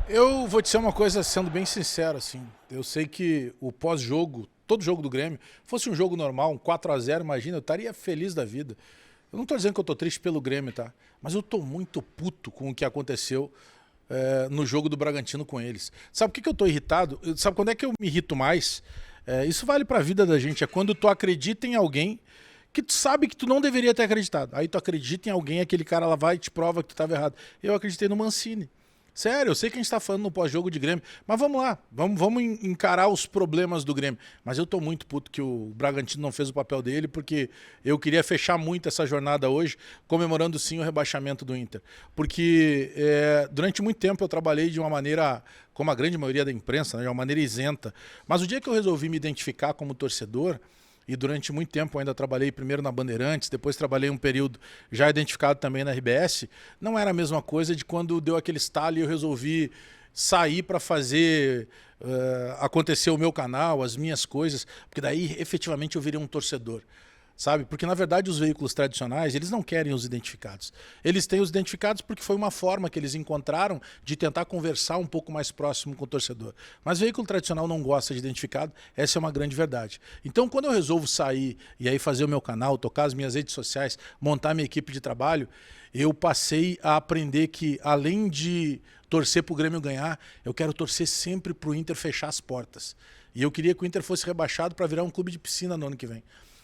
Eu vou te dizer uma coisa, sendo bem sincero, assim. Eu sei que o pós-jogo, todo jogo do Grêmio, fosse um jogo normal, um 4-0, imagina, eu estaria feliz da vida. Eu não tô dizendo que eu tô triste pelo Grêmio, tá? Mas eu tô muito puto com o que aconteceu no jogo do Bragantino com eles. Sabe por que eu tô irritado? Sabe quando é que eu me irrito mais? Isso vale pra vida da gente, é quando tu acredita em alguém que tu sabe que tu não deveria ter acreditado. Aí tu acredita em alguém, aquele cara lá vai e te prova que tu estava errado. Eu acreditei no Mancini. Sério, eu sei que a gente está falando no pós-jogo de Grêmio, mas vamos lá, vamos encarar os problemas do Grêmio. Mas eu tô muito puto que o Bragantino não fez o papel dele, porque eu queria fechar muito essa jornada hoje, comemorando sim o rebaixamento do Inter. Porque durante muito tempo eu trabalhei de uma maneira, como a grande maioria da imprensa, né, de uma maneira isenta. Mas o dia que eu resolvi me identificar como torcedor, e durante muito tempo eu ainda trabalhei primeiro na Bandeirantes, depois trabalhei um período já identificado também na RBS, não era a mesma coisa de quando deu aquele estalo e eu resolvi sair para fazer acontecer o meu canal, as minhas coisas, porque daí efetivamente eu virei um torcedor. Sabe? Porque, na verdade, os veículos tradicionais, eles não querem os identificados. Eles têm os identificados porque foi uma forma que eles encontraram de tentar conversar um pouco mais próximo com o torcedor. Mas o veículo tradicional não gosta de identificado, essa é uma grande verdade. Então, quando eu resolvo sair e aí fazer o meu canal, tocar as minhas redes sociais, montar minha equipe de trabalho, eu passei a aprender que, além de torcer para o Grêmio ganhar, eu quero torcer sempre para o Inter fechar as portas. E eu queria que o Inter fosse rebaixado para virar um clube de piscina no ano que vem.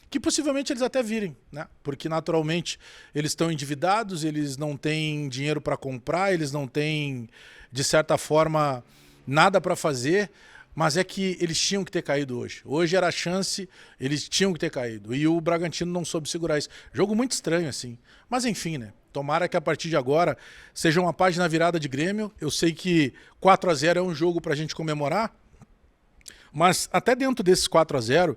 Que possivelmente eles até virem, né? Porque naturalmente eles estão endividados, eles não têm dinheiro para comprar, eles não têm, de certa forma, nada para fazer, mas é que eles tinham que ter caído hoje. Hoje era a chance, eles tinham que ter caído. E o Bragantino não soube segurar isso. Jogo muito estranho, assim. Mas enfim, né? Tomara que a partir de agora seja uma página virada de Grêmio. Eu sei que 4-0 é um jogo para a gente comemorar, mas até dentro desses 4-0,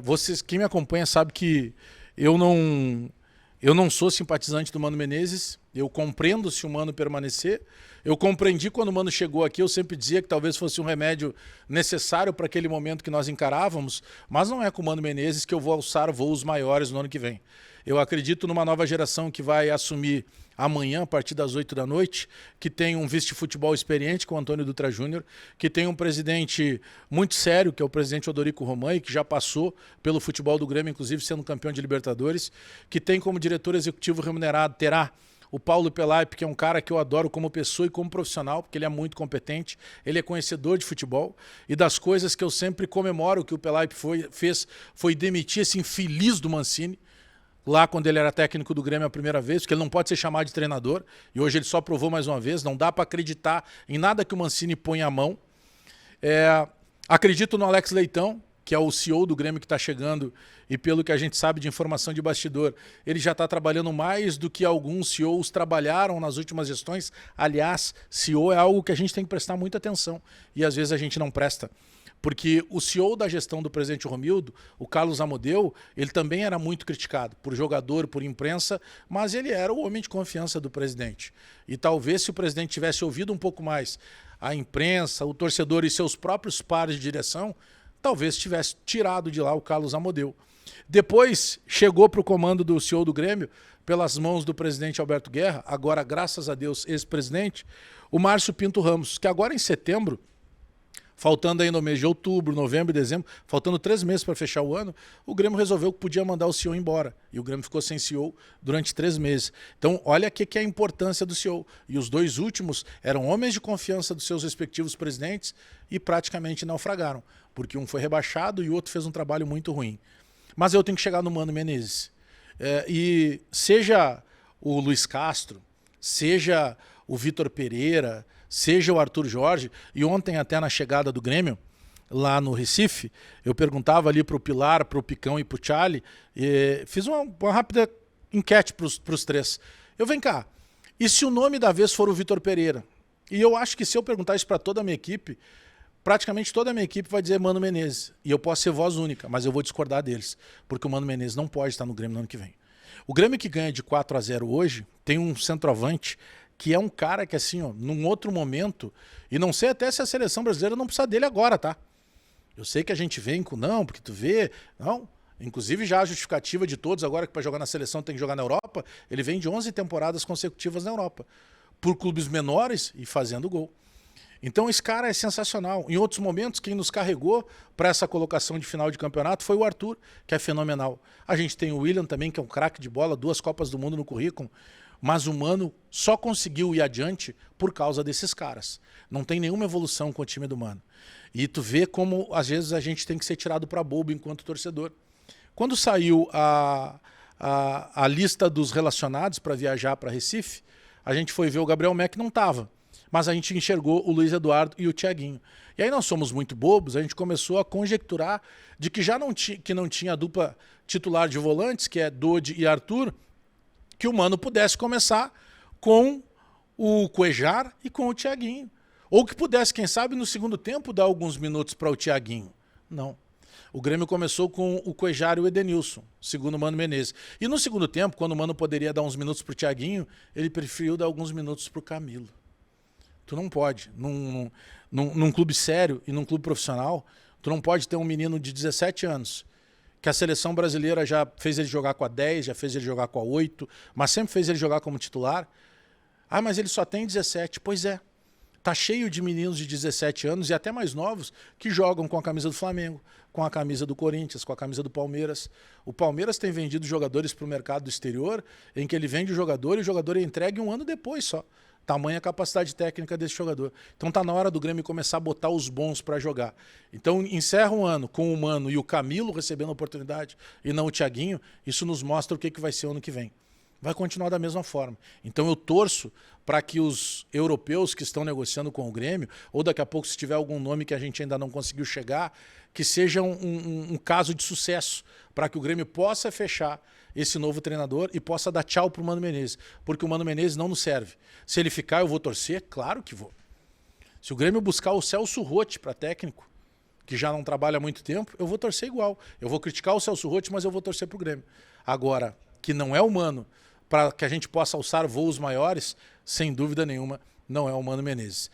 vocês, quem me acompanha sabe que eu não sou simpatizante do Mano Menezes, eu compreendo se o Mano permanecer, eu compreendi quando o Mano chegou aqui, eu sempre dizia que talvez fosse um remédio necessário para aquele momento que nós encarávamos, mas não é com o Mano Menezes que eu vou alçar voos maiores no ano que vem. Eu acredito numa nova geração que vai assumir amanhã, a partir das 8 da noite, que tem um vice-futebol experiente, com o Antônio Dutra Júnior, que tem um presidente muito sério, que é o presidente Odorico Romain, que já passou pelo futebol do Grêmio, inclusive sendo campeão de Libertadores, que tem como diretor executivo remunerado, terá o Paulo Pelaipe, que é um cara que eu adoro como pessoa e como profissional, porque ele é muito competente, ele é conhecedor de futebol, e das coisas que eu sempre comemoro que o Pelaipe fez foi demitir esse infeliz do Mancini, lá quando ele era técnico do Grêmio a primeira vez, porque ele não pode ser chamado de treinador, e hoje ele só provou mais uma vez, não dá para acreditar em nada que o Mancini põe a mão. Acredito no Alex Leitão, que é o CEO do Grêmio que está chegando, e pelo que a gente sabe de informação de bastidor, ele já está trabalhando mais do que alguns CEOs trabalharam nas últimas gestões. Aliás, CEO é algo que a gente tem que prestar muita atenção, e às vezes a gente não presta. Porque o CEO da gestão do presidente Romildo, o Carlos Amodeu, ele também era muito criticado por jogador, por imprensa, mas ele era o homem de confiança do presidente. E talvez se o presidente tivesse ouvido um pouco mais a imprensa, o torcedor e seus próprios pares de direção, talvez tivesse tirado de lá o Carlos Amodeu. Depois chegou para o comando do CEO do Grêmio, pelas mãos do presidente Alberto Guerra, agora, graças a Deus, ex-presidente, o Márcio Pinto Ramos, que agora em setembro, faltando aí no mês de outubro, novembro e dezembro, faltando 3 meses para fechar o ano, o Grêmio resolveu que podia mandar o CEO embora. E o Grêmio ficou sem CEO durante 3 meses. Então, olha o que é a importância do CEO. E os 2 últimos eram homens de confiança dos seus respectivos presidentes e praticamente naufragaram. Porque um foi rebaixado e o outro fez um trabalho muito ruim. Mas eu tenho que chegar no Mano Menezes. E seja o Luiz Castro, seja o Vitor Pereira, seja o Arthur Jorge, e ontem até na chegada do Grêmio, lá no Recife, eu perguntava ali para o Pilar, para o Picão e para o Charlie, fiz uma rápida enquete para os 3. Vem cá, e se o nome da vez for o Vitor Pereira? E eu acho que se eu perguntar isso para toda a minha equipe, praticamente toda a minha equipe vai dizer Mano Menezes, e eu posso ser voz única, mas eu vou discordar deles, porque o Mano Menezes não pode estar no Grêmio no ano que vem. O Grêmio que ganha de 4-0 hoje tem um centroavante que é um cara que, assim, ó, num outro momento, e não sei até se a seleção brasileira não precisa dele agora, tá? Eu sei que a gente vem com, não, porque tu vê, não, Inclusive já a justificativa de todos agora que para jogar na seleção tem que jogar na Europa, ele vem de 11 temporadas consecutivas na Europa, por clubes menores e fazendo gol. Então esse cara é sensacional. Em outros momentos, quem nos carregou para essa colocação de final de campeonato foi o Arthur, que é fenomenal. A gente tem o William também, que é um craque de bola, 2 Copas do Mundo no currículo, mas o Mano só conseguiu ir adiante por causa desses caras. Não tem nenhuma evolução com o time do Mano. E tu vê como às vezes a gente tem que ser tirado para bobo enquanto torcedor. Quando saiu a lista dos relacionados para viajar para Recife, a gente foi ver o Gabriel Mack, não estava. Mas a gente enxergou o Luiz Eduardo e o Thiaguinho. E aí nós somos muito bobos, a gente começou a conjecturar de que já não, que não tinha a dupla titular de volantes, que é Dodi e Arthur, que o Mano pudesse começar com o Cuejar e com o Thiaguinho. Ou que pudesse, quem sabe, no segundo tempo dar alguns minutos para o Thiaguinho. Não. O Grêmio começou com o Cuejar e o Edenilson, segundo o Mano Menezes. E no segundo tempo, quando o Mano poderia dar uns minutos para o Thiaguinho, ele preferiu dar alguns minutos para o Camilo. Tu não pode. Num clube sério e num clube profissional, tu não pode ter um menino de 17 anos, que a seleção brasileira já fez ele jogar com a 10, já fez ele jogar com a 8, mas sempre fez ele jogar como titular. Ah, mas ele só tem 17. Pois é. Tá cheio de meninos de 17 anos e até mais novos que jogam com a camisa do Flamengo, com a camisa do Corinthians, com a camisa do Palmeiras. O Palmeiras tem vendido jogadores para o mercado do exterior, em que ele vende o jogador e o jogador é entregue um ano depois só. Tamanha capacidade técnica desse jogador. Então tá na hora do Grêmio começar a botar os bons para jogar. Então encerra um ano com o Mano e o Camilo recebendo a oportunidade e não o Thiaguinho. Isso nos mostra o que vai ser o ano que vem. Vai continuar da mesma forma. Então eu torço para que os europeus que estão negociando com o Grêmio, ou daqui a pouco se tiver algum nome que a gente ainda não conseguiu chegar, que seja um caso de sucesso, para que o Grêmio possa fechar esse novo treinador e possa dar tchau para o Mano Menezes, porque o Mano Menezes não nos serve. Se ele ficar, eu vou torcer? Claro que vou. Se o Grêmio buscar o Celso Roth para técnico, que já não trabalha há muito tempo, eu vou torcer igual. Eu vou criticar o Celso Roth, mas eu vou torcer para o Grêmio. Agora, que não é o Mano, para que a gente possa alçar voos maiores, sem dúvida nenhuma, não é o Mano Menezes.